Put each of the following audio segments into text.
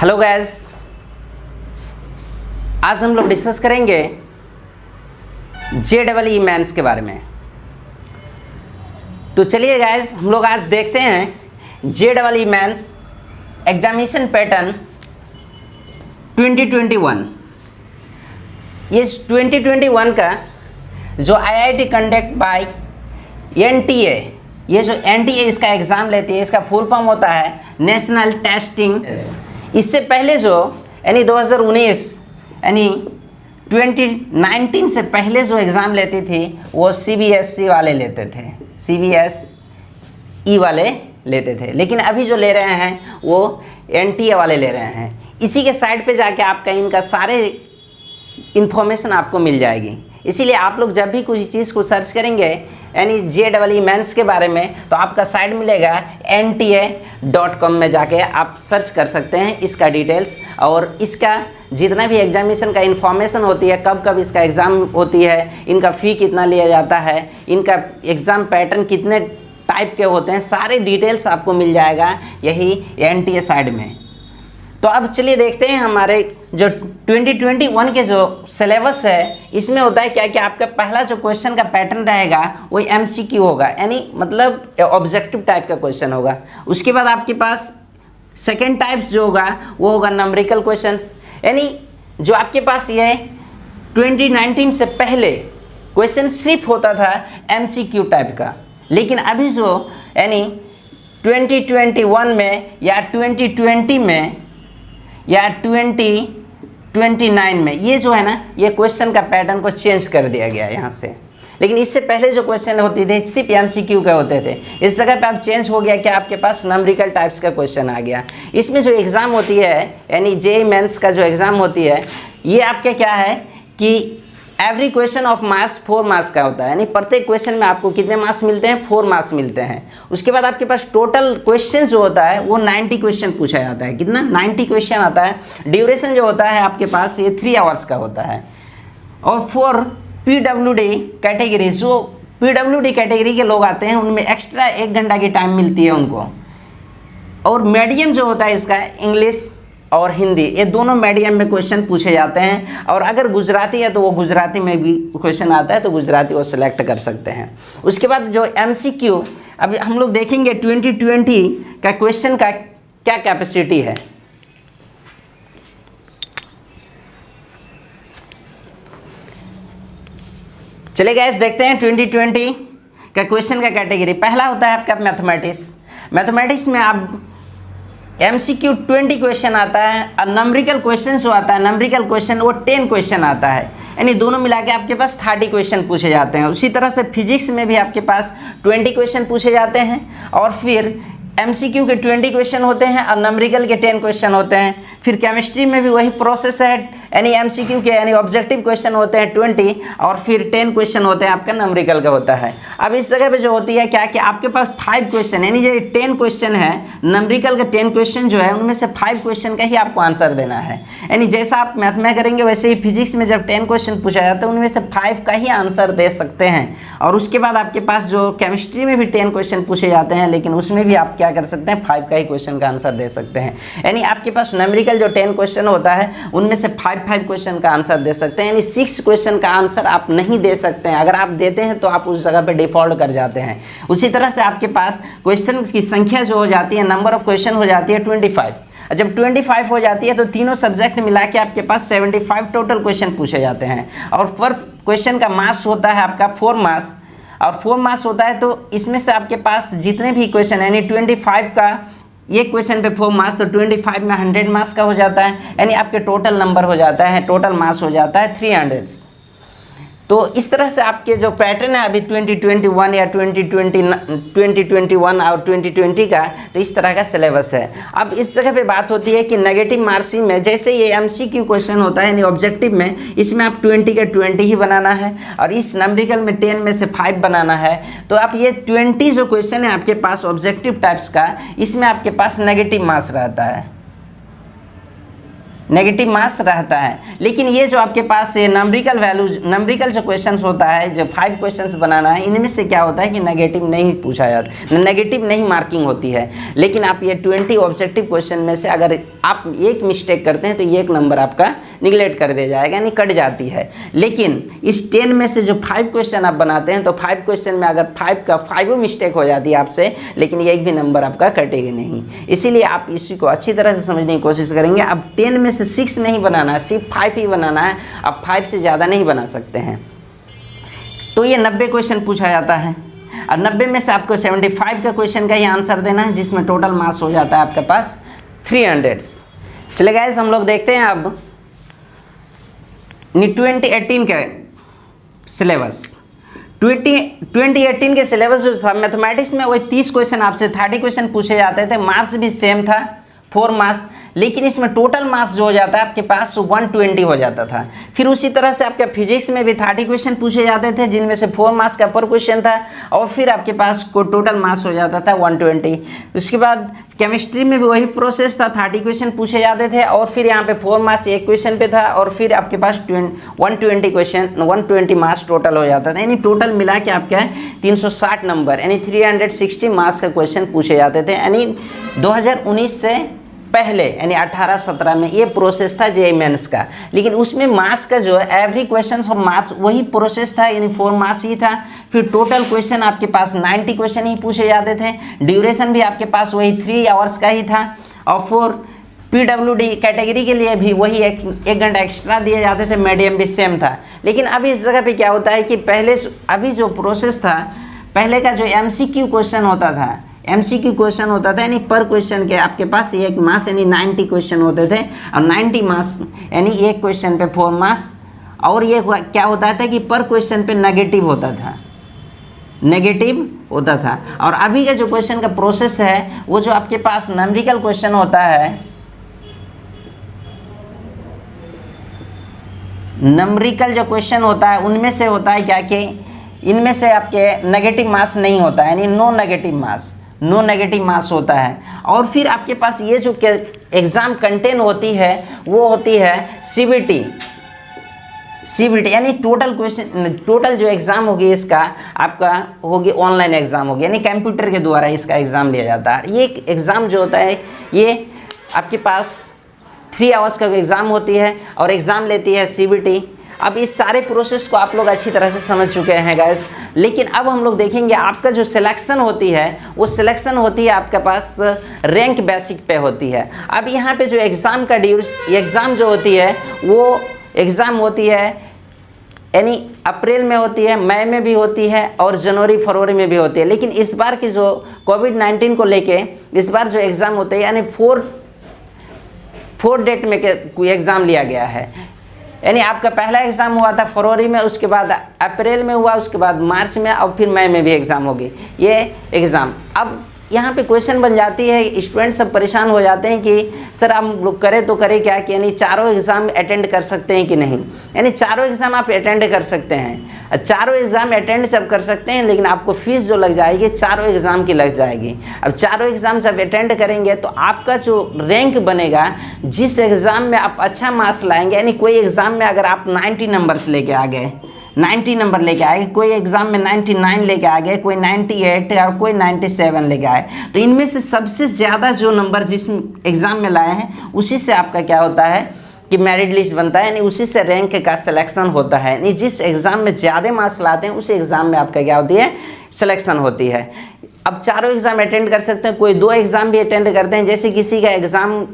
Hello guys, आज हम लोग डिस्कस करेंगे JEE मेंस के बारे में। तो चलिए गाइस, हम लोग आज देखते हैं JEE मेंस एग्जामिनेशन पैटर्न 2021। ये 2021 का जो IIT कंडक्ट बाय NTA, ये जो NTA इसका एग्ज़ाम लेती है, इसका फुल फॉर्म होता है नेशनल टेस्टिंग। इससे पहले जो यानी 2019 यानी 2019 से पहले जो एग्ज़ाम लेती थी वो CBSE वाले लेते थे, CBSE वाले लेते थे, लेकिन अभी जो ले रहे हैं वो NTA वाले ले रहे हैं। इसी के साइट पे जाके आपका इनका सारे इन्फॉर्मेशन आपको मिल जाएगी। इसीलिए आप लोग जब भी कोई चीज़ को सर्च करेंगे यानी JEE मेंस के बारे में, तो आपका साइट मिलेगा nta.com में जाके आप सर्च कर सकते हैं इसका डिटेल्स, और इसका जितना भी एग्जामिनेशन का इन्फॉर्मेशन होती है, कब कब इसका एग्ज़ाम होती है, इनका फ़ी कितना लिया जाता है, इनका एग्ज़ाम पैटर्न कितने टाइप के होते हैं, सारे डिटेल्स आपको मिल जाएगा यही NTA साइट में। तो अब चलिए देखते हैं हमारे जो 2021 के जो सिलेबस है, इसमें होता है क्या कि आपका पहला जो क्वेश्चन का पैटर्न रहेगा वो MCQ होगा, यानी मतलब ऑब्जेक्टिव टाइप का क्वेश्चन होगा। उसके बाद आपके पास सेकेंड टाइप्स जो होगा वो होगा नंबरिकल क्वेश्चंस, यानी जो आपके पास ये 2019 से पहले क्वेश्चन सिर्फ होता था MCQ टाइप का, लेकिन अभी जो यानी 2021 में या 2020 में या 2029 में ये जो है ना, ये क्वेश्चन का पैटर्न को चेंज कर दिया गया यहाँ से। लेकिन इससे पहले जो क्वेश्चन होते थे सिर्फ MCQ के होते थे, इस जगह पे अब चेंज हो गया कि आपके पास नंबरिकल टाइप्स का क्वेश्चन आ गया। इसमें जो एग्ज़ाम होती है यानी JEE मेंस का जो एग्ज़ाम होती है, ये आपके क्या है कि every question of marks 4 marks का होता है, यानी प्रत्येक क्वेश्चन में आपको कितने मार्क्स मिलते हैं, 4 मार्क्स मिलते हैं। उसके बाद आपके पास टोटल क्वेश्चन जो होता है वो 90 क्वेश्चन पूछा जाता है। कितना? 90 क्वेश्चन आता है। ड्यूरेशन जो होता है आपके पास ये 3 आवर्स का होता है। और फॉर PWD कैटेगरी, जो PWD कैटेगरी के लोग आते हैं उनमें एक्स्ट्रा 1 घंटा की टाइम मिलती है उनको। और मीडियम जो होता है इसका इंग्लिश और हिंदी, ये दोनों मीडियम में क्वेश्चन पूछे जाते हैं। और अगर गुजराती है तो वो गुजराती में भी क्वेश्चन आता है, तो गुजराती वो सिलेक्ट कर सकते हैं। उसके बाद जो MCQ, अभी हम लोग देखेंगे 2020 का क्वेश्चन का क्या कैपेसिटी है। चलिए गाइस देखते हैं 2020 का क्वेश्चन का कैटेगरी। पहला होता है आपका मैथमेटिक्स। मैथमेटिक्स में आप MCQ 20 क्वेश्चन आता है, और नंबरिकल क्वेश्चन जो आता है, नंबरिकल क्वेश्चन वो 10 क्वेश्चन आता है, यानी दोनों मिला के आपके पास 30 क्वेश्चन पूछे जाते हैं। उसी तरह से फिजिक्स में भी आपके पास 20 क्वेश्चन पूछे जाते हैं, और फिर MCQ के 20 क्वेश्चन होते हैं और नंबरिकल के 10 क्वेश्चन होते हैं। फिर केमिस्ट्री में भी वही प्रोसेस है, यानी MCQ के यानी ऑब्जेक्टिव क्वेश्चन होते हैं 20, और फिर 10 क्वेश्चन होते हैं आपका नंबरिकल का होता है। अब इस जगह पे जो होती है क्या कि आपके पास 5 क्वेश्चन, यानी जो 10 क्वेश्चन है, नंबरिकल के 10 क्वेश्चन जो है उनमें से 5 क्वेश्चन का ही आपको आंसर देना है। यानी जैसा आप मैथ में करेंगे वैसे ही फिजिक्स में जब 10 क्वेश्चन पूछा जाता है उनमें से 5 का ही आंसर दे सकते हैं। और उसके बाद आपके पास जो केमिस्ट्री में भी 10 क्वेश्चन पूछे जाते हैं, लेकिन उसमें भी आप क्या कर सकते हैं, 5 का ही क्वेश्चन का आंसर दे सकते हैं। यानी आपके पास नंबरिकल जो 10 क्वेश्चन होता है उनमें से 5 क्वेश्चन का आंसर दे सकते हैं, यानी 6 क्वेश्चन का आंसर आप नहीं दे सकते हैं। अगर आप देते हैं तो आप उस जगह पे डिफॉल्ट कर जाते हैं। उसी तरह से आपके पास क्वेश्चन की संख्या जो हो जाती है, नंबर ऑफ क्वेश्चन हो जाती है 25। जब 25 हो जाती है तो तीनों सब्जेक्ट मिला के आपके पास 75 टोटल क्वेश्चन पूछे जाते हैं। और पर क्वेश्चन का मार्क्स होता है आपका 4 मार्क्स, और 4 मार्क्स होता है तो इसमें से आपके पास जितने भी क्वेश्चन यानी 25 का ये क्वेश्चन पे 4 मार्क्स, तो 25 में 100 मार्क्स का हो जाता है, यानी आपके टोटल नंबर हो जाता है, टोटल मार्क्स हो जाता है 300। तो इस तरह से आपके जो पैटर्न है अभी 2021 या 2021 और 2020 का, तो इस तरह का सिलेबस है। अब इस जगह पे बात होती है कि नेगेटिव मार्किंग में, जैसे ये MCQ क्वेश्चन होता है यानी ऑब्जेक्टिव में, इसमें आप 20 के 20 ही बनाना है, और इस नंबरिकल में 10 में से 5 बनाना है। तो आप ये 20 जो क्वेश्चन है आपके पास ऑब्जेक्टिव टाइप्स का, इसमें आपके पास नेगेटिव मार्क्स रहता है। नेगेटिव मार्क्स रहता है। लेकिन ये जो आपके पास है नंबरिकल वैल्यू, नंबरिकल जो क्वेश्चंस होता है, जो 5 क्वेश्चंस बनाना है, इनमें से क्या होता है कि नेगेटिव नहीं पूछा जाता, नेगेटिव नहीं मार्किंग होती है। लेकिन आप ये 20 ऑब्जेक्टिव क्वेश्चन में से अगर आप एक मिस्टेक करते हैं तो ये एक नंबर आपका निगलेक्ट कर दिया जाएगा, यानी कट जाती है। लेकिन इस 10 में से जो 5 क्वेश्चन आप बनाते हैं तो 5 क्वेश्चन में अगर 5 का 5 मिस्टेक हो जाती है आपसे, लेकिन एक भी नंबर आपका कटेगा नहीं। इसीलिए आप इसी को अच्छी तरह से समझने की कोशिश करेंगे। अब 10 में से 6 नहीं बनाना है, सिर्फ 5 ही बनाना है। अब 5 से ज़्यादा नहीं बना सकते हैं। तो ये 90 क्वेश्चन पूछा जाता है और 90 में से आपको 75 का क्वेश्चन का ही आंसर देना है, जिसमें टोटल मार्क्स हो जाता है आपके पास 300। चले गाइस हम लोग देखते हैं अब 2018 का सिलेबस। 2018 के सिलेबस जो था मैथमेटिक्स में, वही 30 क्वेश्चन आपसे 30 क्वेश्चन पूछे जाते थे। मार्क्स भी सेम था 4 मार्क्स, लेकिन इसमें टोटल मार्क्स जो हो जाता है आपके पास 120 हो जाता था। फिर उसी तरह से आपके फिजिक्स में भी 30 क्वेश्चन पूछे जाते थे, जिनमें से 4 मार्क्स का पर क्वेश्चन था, और फिर आपके पास को टोटल मार्क्स हो जाता था 120। उसके बाद केमिस्ट्री में भी वही प्रोसेस था, 30 क्वेश्चन पूछे जाते थे, और फिर यहाँ पे 4 मार्क्स एक क्वेश्चन पे था, और फिर आपके पास 120 क्वेश्चन 120 मार्क्स टोटल हो जाता था। यानी टोटल मिला के आपका 360 नंबर यानी 360 मार्क्स का क्वेश्चन पूछे जाते थे। यानी 2019 से पहले यानी 18-17 में ये प्रोसेस था जेईई मेंस का। लेकिन उसमें मार्क्स का जो है एवरी क्वेश्चन ऑफ मार्क्स वही प्रोसेस था, यानी 4 मार्क्स ही था। फिर टोटल क्वेश्चन आपके पास 90 क्वेश्चन ही पूछे जाते थे। ड्यूरेशन भी आपके पास वही 3 आवर्स का ही था, और 4 PWD कैटेगरी के लिए भी वही एक घंटा एक्स्ट्रा दिए जाते थे। मीडियम भी सेम था। लेकिन अभी इस जगह पे क्या होता है कि पहले अभी जो प्रोसेस था, पहले का जो MCQ क्वेश्चन होता था, MCQ क्वेश्चन होता था, यानी पर क्वेश्चन के आपके पास 1 मार्क्स यानी 90 क्वेश्चन होते थे, और 90 मार्क्स यानी एक क्वेश्चन पे 4 मार्क्स। और ये क्या होता था कि पर क्वेश्चन पे नेगेटिव होता था, नेगेटिव होता था। और अभी का जो क्वेश्चन का प्रोसेस है, वो जो आपके पास नंबरिकल क्वेश्चन होता है, नंबरिकल जो क्वेश्चन होता है उनमें से होता है क्या कि इनमें से आपके नेगेटिव मार्क्स नहीं होता है, यानी नो नेगेटिव मार्क्स होता है। और फिर आपके पास ये जो एग्ज़ाम कंटेंट होती है वो होती है CBT यानी टोटल जो एग्ज़ाम होगी इसका आपका होगी ऑनलाइन एग्ज़ाम होगी, यानी कंप्यूटर के द्वारा इसका एग्ज़ाम लिया जाता है। ये एग्ज़ाम जो होता है ये आपके पास 3 आवर्स का एग्ज़ाम होती है, और एग्ज़ाम लेती है CBT। अब इस सारे प्रोसेस को आप लोग अच्छी तरह से समझ चुके हैं गाइस। लेकिन अब हम लोग देखेंगे आपका जो सिलेक्शन होती है, वो सिलेक्शन होती है आपके पास रैंक बेसिक पे होती है। अब यहाँ पे जो एग्ज़ाम का एग्ज़ाम जो होती है वो एग्ज़ाम होती है यानी अप्रैल में होती है, मई में भी होती है, और जनवरी फरवरी में भी होती है। लेकिन इस बार की जो कोविड-19 को लेके इस बार जो एग्ज़ाम होते हैं, यानी 4 डेट में एग्ज़ाम लिया गया है। यानी आपका पहला एग्ज़ाम हुआ था फरवरी में, उसके बाद अप्रैल में हुआ, उसके बाद मार्च में, और फिर मई में भी एग्ज़ाम होगी ये एग्ज़ाम। अब यहाँ पे क्वेश्चन बन जाती है, स्टूडेंट सब परेशान हो जाते हैं कि सर हम लोग करें तो करें क्या, कि यानी चारों एग्ज़ाम अटेंड कर सकते हैं कि नहीं। यानी चारों एग्ज़ाम आप अटेंड कर सकते हैं, चारों एग्ज़ाम अटेंड सब कर सकते हैं, लेकिन आपको फीस जो लग जाएगी चारों एग्ज़ाम की लग जाएगी। अब चारों एग्ज़ाम सब अटेंड करेंगे तो आपका जो रैंक बनेगा, जिस एग्ज़ाम में आप अच्छा मार्क्स लाएंगे, यानी कोई एग्ज़ाम में अगर आप 90 नंबर्स लेके आ गए, 90 नंबर लेके आए, कोई एग्ज़ाम में 99 लेके आ गए, कोई 98 और कोई 97 लेके आए, तो इनमें से सबसे ज़्यादा जो नंबर जिस एग्ज़ाम में लाए हैं उसी से आपका क्या होता है कि मेरिट लिस्ट बनता है, यानी उसी से रैंक का सिलेक्शन होता है। यानी जिस एग्ज़ाम में ज़्यादा मार्क्स लाते हैं उस एग्ज़ाम में आपका क्या होती है, सिलेक्शन होती है। अब चारों एग्ज़ाम अटेंड कर सकते हैं, कोई 2 एग्ज़ाम भी अटेंड करते हैं। जैसे किसी का एग्ज़ाम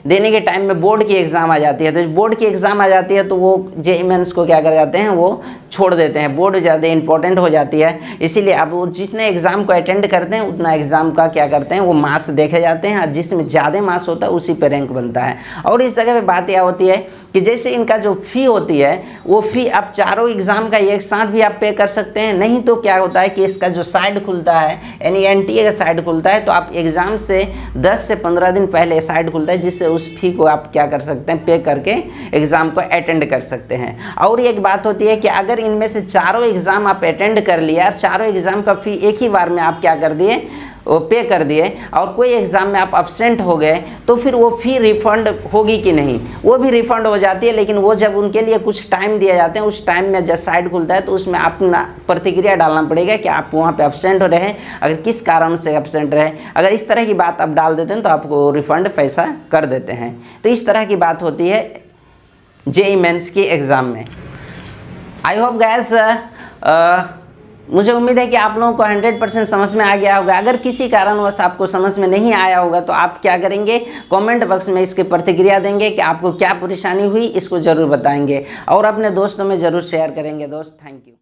देने के टाइम में बोर्ड की एग्ज़ाम आ जाती है, तो बोर्ड की एग्ज़ाम आ जाती है तो वो जेईई मेंस को क्या कर जाते हैं, वो छोड़ देते हैं। बोर्ड ज़्यादा इंपॉर्टेंट हो जाती है, इसीलिए अब वो जितने एग्ज़ाम को अटेंड करते हैं उतना एग्ज़ाम का क्या करते हैं, वो मार्क्स देखे जाते हैं, और जिसमें ज़्यादा मार्क्स होता है उसी पर रैंक बनता है। और इस जगह पे बात यह होती है कि जैसे इनका जो फ़ी होती है, वो फ़ी आप चारों एग्ज़ाम का एक साथ भी आप पे कर सकते हैं। नहीं तो क्या होता है कि इसका जो साइड खुलता है, यानी NTA का साइड खुलता है, तो आप एग्ज़ाम से 10 से 15 दिन पहले साइड खुलता है, जिससे उस फ़ी को आप क्या कर सकते हैं, पे करके एग्ज़ाम को अटेंड कर सकते हैं। और एक बात होती है कि अगर इनमें से चारों एग्ज़ाम आप अटेंड कर लिया, चारों एग्ज़ाम का फ़ी एक ही बार में आप क्या कर दिए, पे कर दिए और कोई एग्ज़ाम में आप अब्सेंट हो गए तो फिर वो फी रिफ़ंड होगी कि नहीं? वो भी रिफ़ंड हो जाती है, लेकिन वो जब उनके लिए कुछ टाइम दिया जाते हैं, उस टाइम में जब साइट खुलता है तो उसमें अपना प्रतिक्रिया डालना पड़ेगा कि आप वहाँ पे अब्सेंट हो रहे, अगर किस कारण से अब्सेंट रहे। अगर इस तरह की बात आप डाल देते हैं तो आपको रिफ़ंड पैसा कर देते हैं। तो इस तरह की बात होती है जेईई मेंस की एग्ज़ाम में। आई होप गैस मुझे उम्मीद है कि आप लोगों को 100% समझ में आ गया होगा। अगर किसी कारणवश आपको समझ में नहीं आया होगा तो आप क्या करेंगे, कमेंट बॉक्स में इसकी प्रतिक्रिया देंगे कि आपको क्या परेशानी हुई, इसको ज़रूर बताएंगे और अपने दोस्तों में ज़रूर शेयर करेंगे। दोस्त, थैंक यू।